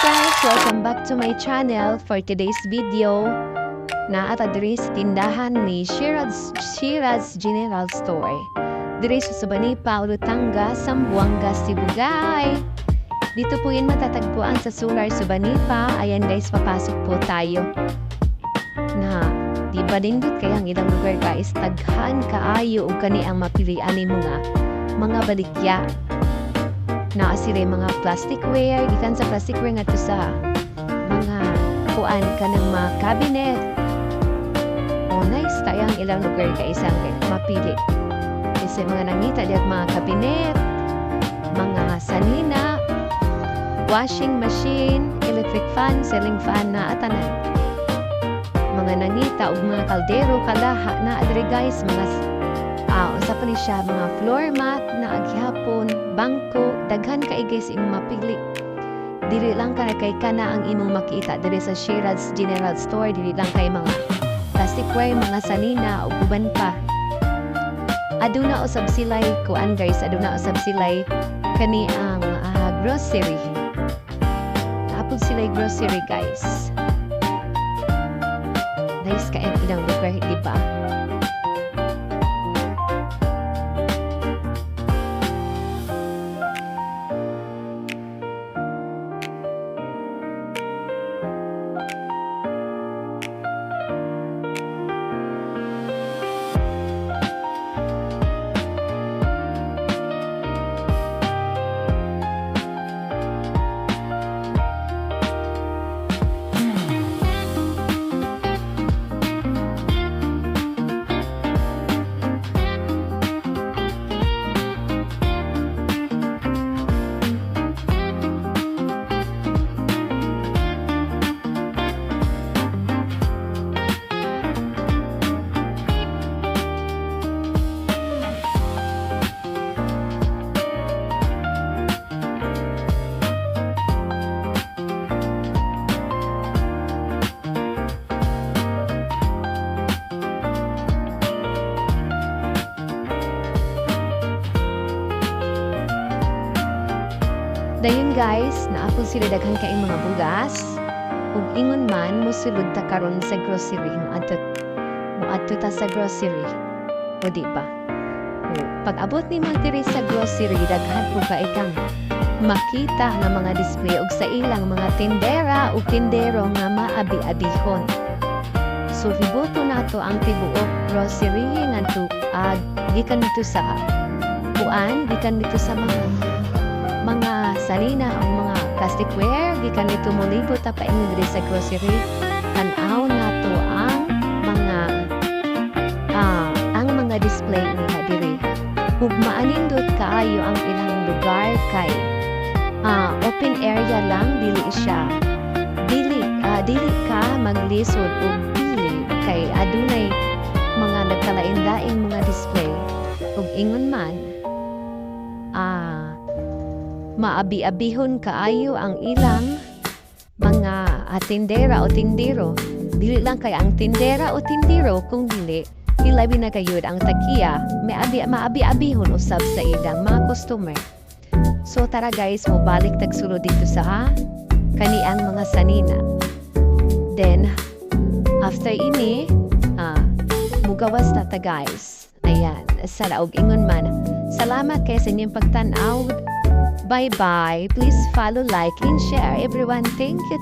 guys! Welcome back to my channel. For today's video, naata diri sa tindahan ni Shiraz General Store. Diri sa Subanipa, Olutanga, Zamboanga, Cebu guys. Dito po yun matatagpuan sa Sular, Subanipa. Ayan guys, papasok po tayo. Na, di ba dindot kayang ilang lugar guys, taghan kaayo o kani ang mapilian ni mga balikya. Na sila mga plasticware, gikan sa plasticware nga to sa mga kuan ka ng mga cabinet. Oh, nice tayang ilang lugar ka isang mapili. Kasi mga nangita diyan mga cabinet, mga sanina, washing machine, electric fan, ceiling fan na atanan. Mga nangita og mga kaldero kalaha na adre guys, mga usa pa ni siya mga floor mat na aghapon, bangko, daghan ka guys imong mapili. Dili lang ka kay kana ang imong makita diri sa Shiraz General Store, dili lang kay mga plasticware, mga sanina ug uban pa. Aduna usab silay kuan guys, aduna usab silay kani ang grocery. Tapos silay grocery guys. Nice ka ang ilang lugar, di ba? Dayon guys, naapon sila daghan kay mga bugas. Ug ingon man mosulod ta karon sa grocery, moadto ta sa grocery. O di ba? Pag abot ni mga diri sa grocery, daghan po ka ikang makita nga mga display ug sa ilang mga tindera ug tindero nga maabi-abihon. So riboto nato ang tibuok grocery ngadto gikan dito sa kuan, gikan dito sa mga sanina ang mga plasticware, gikan dito mo libot ta paingon diri sa grocery. Tan-aw nato ang mga display niya diri. Ug maanindot kaayo ang ilang lugar kay open area lang, dili siya dili ka maglisod og pili kay adunay mga nagkalain-laing mga display. Ug ingon man maabi-abihon kaayo ang ilang mga tindera o tindero. Dili lang kay ang tindera o tindero kung dili ilabi na kayod ang tagiya maabi-abihon usab sa ilang mga customer. So tara guys, mobalik tagsulod dito sa kaniang mga sanina. Then after ini mugawas na ta guys. Ayan, sa laog ingon man. Salamat kay sa inyong pagtan-aw. Bye-bye. Please follow, like, and share. Everyone, thank you.